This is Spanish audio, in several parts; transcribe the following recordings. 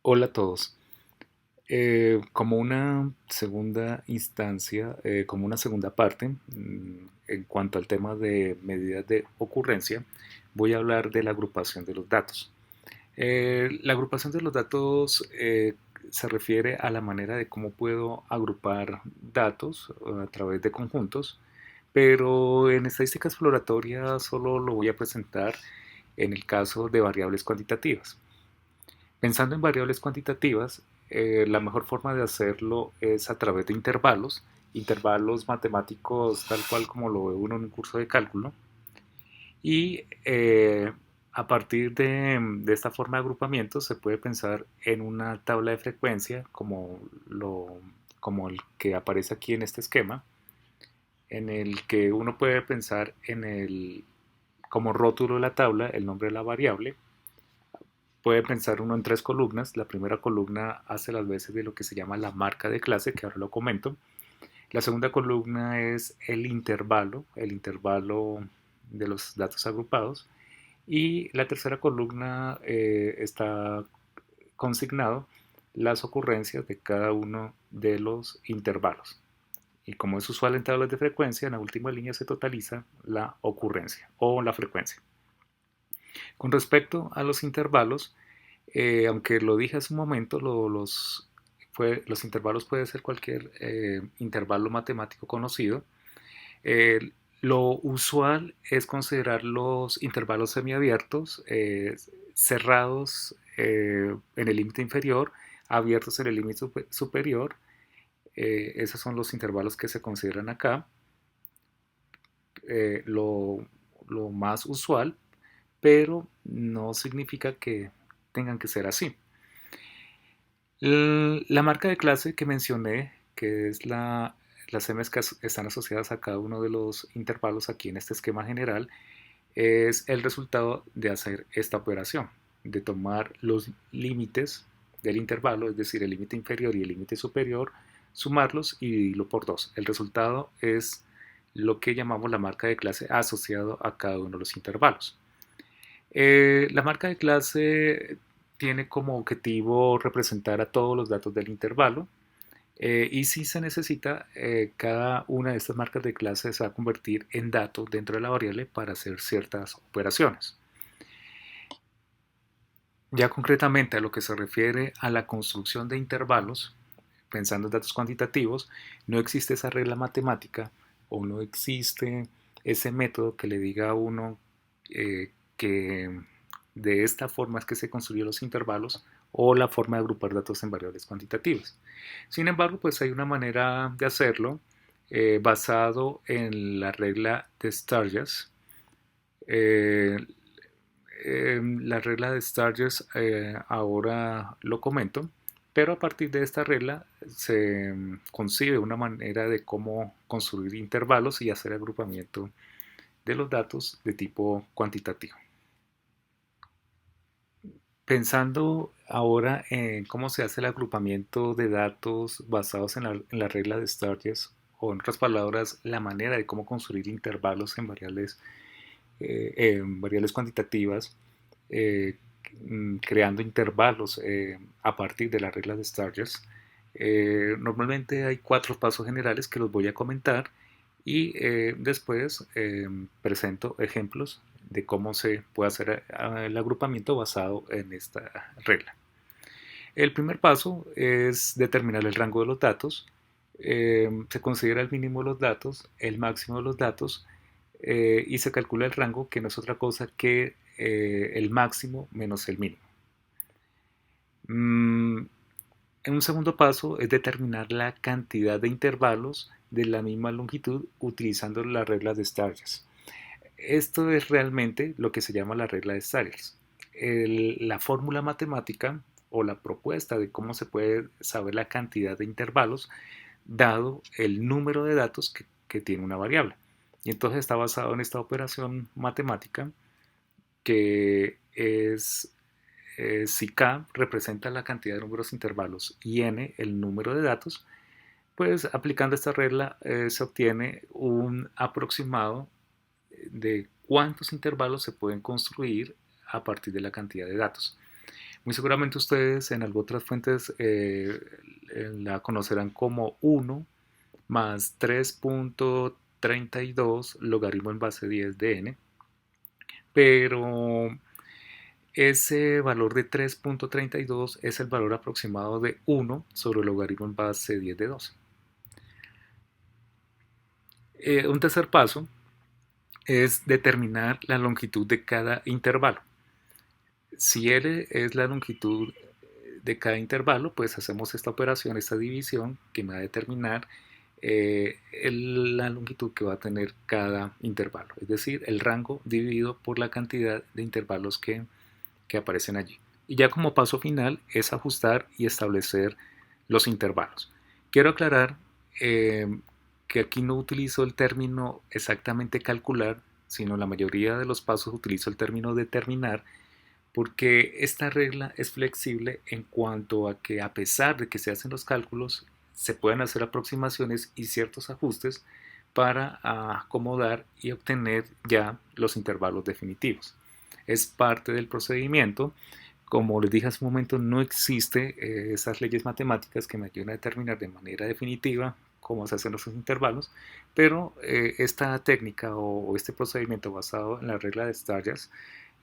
Hola a todos. Como una segunda instancia, como una segunda parte, en cuanto al tema de medidas de ocurrencia, voy a hablar de la agrupación de los datos. La agrupación de los datos se refiere a la manera de cómo puedo agrupar datos a través de conjuntos, pero en estadística exploratoria solo lo voy a presentar en el caso de variables cuantitativas. Pensando en variables cuantitativas, la mejor forma de hacerlo es a través de intervalos matemáticos tal cual como lo ve uno en un curso de cálculo, y a partir de esta forma de agrupamiento se puede pensar en una tabla de frecuencia como el que aparece aquí en este esquema, en el que uno puede pensar como rótulo de la tabla el nombre de la variable. Puede pensar uno en tres columnas. La primera columna hace las veces de lo que se llama la marca de clase, que ahora lo comento. La segunda columna es el intervalo de los datos agrupados. Y la tercera columna está consignado las ocurrencias de cada uno de los intervalos. Y como es usual en tablas de frecuencia, en la última línea se totaliza la ocurrencia o la frecuencia. Con respecto a los intervalos, aunque lo dije hace un momento, los intervalos pueden ser cualquier intervalo matemático conocido. Eh, lo usual es considerar los intervalos semiabiertos, cerrados en el límite inferior, abiertos en el límite superior. Esos son los intervalos que se consideran acá. Eh, lo, lo más usual, pero no significa que tengan que ser así. La marca de clase que mencioné, que es las M's que están asociadas a cada uno de los intervalos aquí en este esquema general, es el resultado de hacer esta operación, de tomar los límites del intervalo, es decir, el límite inferior y el límite superior, sumarlos y dividirlo por 2. El resultado es lo que llamamos la marca de clase asociado a cada uno de los intervalos. La marca de clase tiene como objetivo representar a todos los datos del intervalo, y si se necesita, cada una de estas marcas de clase se va a convertir en datos dentro de la variable para hacer ciertas operaciones. Ya concretamente a lo que se refiere a la construcción de intervalos, pensando en datos cuantitativos, no existe esa regla matemática o no existe ese método que le diga a uno que de esta forma es que se construyen los intervalos o la forma de agrupar datos en variables cuantitativas. Sin embargo, pues hay una manera de hacerlo basado en la regla de Sturges. Eh, la regla de Sturges ahora lo comento, pero a partir de esta regla se concibe una manera de cómo construir intervalos y hacer agrupamiento de los datos de tipo cuantitativo. Pensando ahora en cómo se hace el agrupamiento de datos basados en la regla de Sturges, o en otras palabras, la manera de cómo construir intervalos en variables cuantitativas, eh, creando intervalos a partir de la regla de Sturges. Normalmente hay cuatro pasos generales que los voy a comentar y después presento ejemplos de cómo se puede hacer el agrupamiento basado en esta regla. El primer paso es determinar el rango de los datos. Se considera el mínimo de los datos, el máximo de los datos, y se calcula el rango, que no es otra cosa que el máximo menos el mínimo. En un segundo paso es determinar la cantidad de intervalos de la misma longitud utilizando las reglas de Sturges. Esto es realmente lo que se llama la regla de Sturges. La fórmula matemática o la propuesta de cómo se puede saber la cantidad de intervalos dado el número de datos que tiene una variable. Y entonces está basado en esta operación matemática que es si k representa la cantidad de números de intervalos y n el número de datos, pues aplicando esta regla se obtiene un aproximado de cuántos intervalos se pueden construir a partir de la cantidad de datos. Muy seguramente ustedes en algunas otras fuentes la conocerán como 1 más 3.32 logaritmo en base 10 de n, pero ese valor de 3.32 es el valor aproximado de 1 sobre el logaritmo en base 10 de 12. Un tercer paso es determinar la longitud de cada intervalo. Si L es la longitud de cada intervalo, pues hacemos esta operación, esta división, que me va a determinar la longitud que va a tener cada intervalo, es decir, el rango dividido por la cantidad de intervalos que aparecen allí. Y ya como paso final es ajustar y establecer los intervalos. Quiero aclarar que aquí no utilizo el término exactamente calcular, sino la mayoría de los pasos utilizo el término determinar, porque esta regla es flexible en cuanto a que a pesar de que se hacen los cálculos, se pueden hacer aproximaciones y ciertos ajustes para acomodar y obtener ya los intervalos definitivos. Es parte del procedimiento. Como les dije hace un momento, no existe esas leyes matemáticas que me ayuden a determinar de manera definitiva cómo se hacen los intervalos, pero esta técnica o este procedimiento basado en la regla de Stargers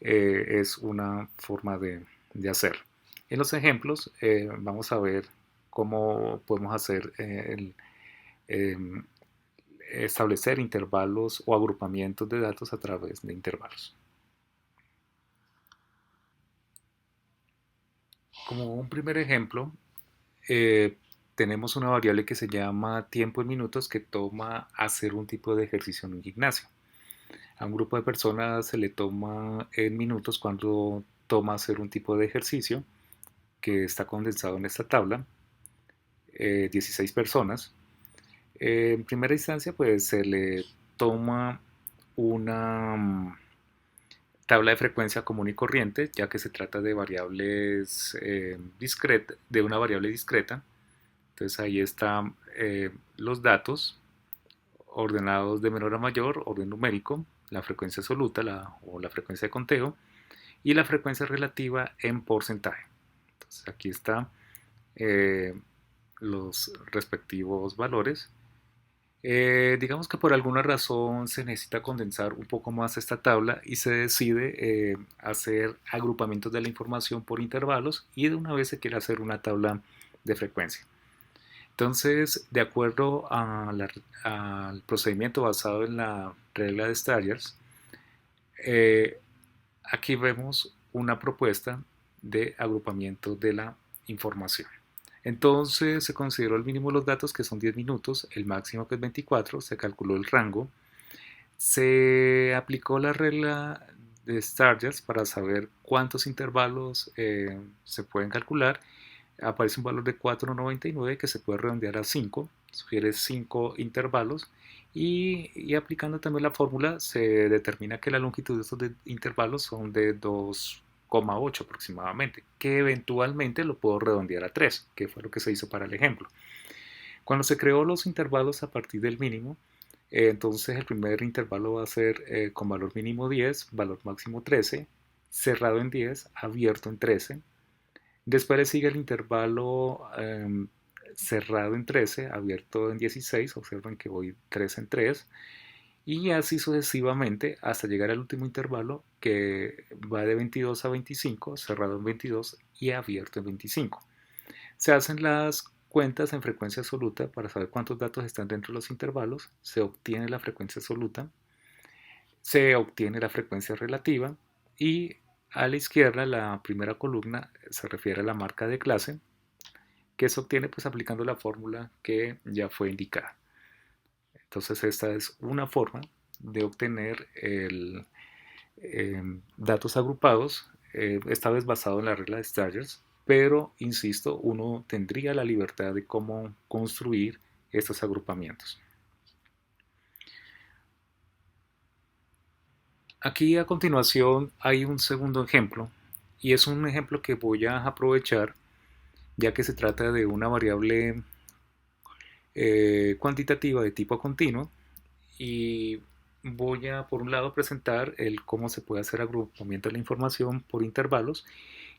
es una forma de hacerlo. En los ejemplos vamos a ver cómo podemos hacer establecer intervalos o agrupamientos de datos a través de intervalos. Como un primer ejemplo, tenemos una variable que se llama tiempo en minutos que toma hacer un tipo de ejercicio en un gimnasio. A un grupo de personas se le toma en minutos cuando toma hacer un tipo de ejercicio que está condensado en esta tabla, 16 personas. En primera instancia, pues se le toma una tabla de frecuencia común y corriente, ya que se trata de variables de una variable discreta. Entonces ahí están los datos ordenados de menor a mayor, orden numérico, la frecuencia absoluta o la frecuencia de conteo y la frecuencia relativa en porcentaje. Entonces aquí están los respectivos valores. Digamos que por alguna razón se necesita condensar un poco más esta tabla y se decide hacer agrupamientos de la información por intervalos y de una vez se quiere hacer una tabla de frecuencia. Entonces, de acuerdo al procedimiento basado en la regla de Stargers, aquí vemos una propuesta de agrupamiento de la información. Entonces se consideró el mínimo de los datos, que son 10 minutos, el máximo, que es 24, se calculó el rango, se aplicó la regla de Stargers para saber cuántos intervalos se pueden calcular. Aparece un valor de 4,99 que se puede redondear a 5, sugiere 5 intervalos, y aplicando también la fórmula se determina que la longitud de estos intervalos son de 2,8 aproximadamente, que eventualmente lo puedo redondear a 3, que fue lo que se hizo para el ejemplo. Cuando se creó los intervalos a partir del mínimo, entonces el primer intervalo va a ser con valor mínimo 10, valor máximo 13, cerrado en 10, abierto en 13. Después le sigue el intervalo cerrado en 13, abierto en 16, observen que voy 3 en 3, y así sucesivamente hasta llegar al último intervalo, que va de 22 a 25, cerrado en 22 y abierto en 25. Se hacen las cuentas en frecuencia absoluta para saber cuántos datos están dentro de los intervalos, se obtiene la frecuencia absoluta, se obtiene la frecuencia relativa, y a la izquierda la primera columna se refiere a la marca de clase, que se obtiene pues aplicando la fórmula que ya fue indicada. Entonces esta es una forma de obtener datos agrupados, esta vez basado en la regla de Stargers, pero insisto, uno tendría la libertad de cómo construir estos agrupamientos. Aquí a continuación hay un segundo ejemplo, y es un ejemplo que voy a aprovechar ya que se trata de una variable cuantitativa de tipo continuo, y voy a por un lado presentar el cómo se puede hacer agrupamiento de la información por intervalos,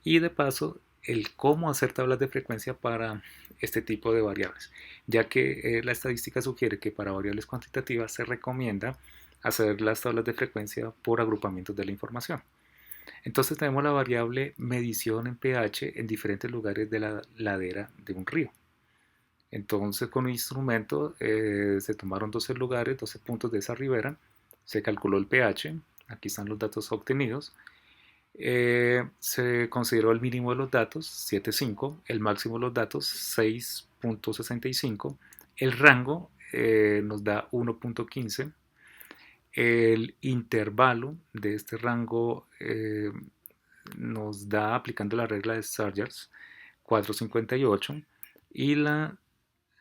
y de paso el cómo hacer tablas de frecuencia para este tipo de variables, ya que la estadística sugiere que para variables cuantitativas se recomienda hacer las tablas de frecuencia por agrupamientos de la información. Entonces tenemos la variable medición en pH en diferentes lugares de la ladera de un río. Entonces con un instrumento se tomaron 12 lugares, 12 puntos de esa ribera, se calculó el pH, aquí están los datos obtenidos, se consideró el mínimo de los datos, 7.5, el máximo de los datos, 6.65, el rango nos da 1.15, el intervalo de este rango nos da, aplicando la regla de Sargers, 4.58 y la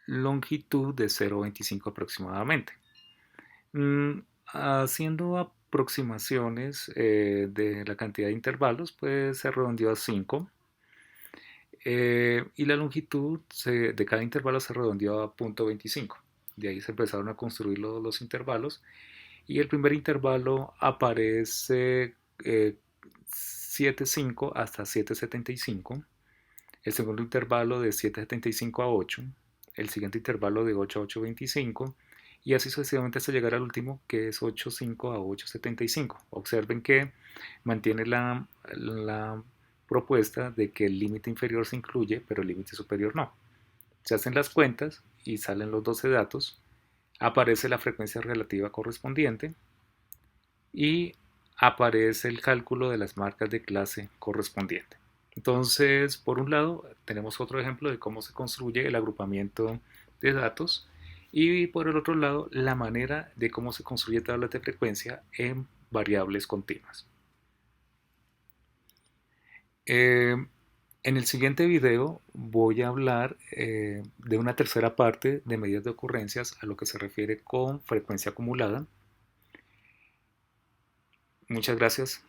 longitud de 0.25 aproximadamente. Haciendo aproximaciones de la cantidad de intervalos, pues se redondeó a 5 y la longitud de cada intervalo se redondeó a 0.25. De ahí se empezaron a construir los intervalos y el primer intervalo aparece 7.5 hasta 7.75, el segundo intervalo de 7.75 a 8, el siguiente intervalo de 8 a 8.25 y así sucesivamente hasta llegar al último que es 8.5 a 8.75. Observen que mantiene la propuesta de que el límite inferior se incluye pero el límite superior no. Se hacen las cuentas y salen los 12 datos, aparece la frecuencia relativa correspondiente y aparece el cálculo de las marcas de clase correspondiente. Entonces, por un lado, tenemos otro ejemplo de cómo se construye el agrupamiento de datos y por el otro lado, la manera de cómo se construye tablas de frecuencia en variables continuas. En el siguiente video voy a hablar de una tercera parte de medidas de ocurrencias a lo que se refiere con frecuencia acumulada. Muchas gracias.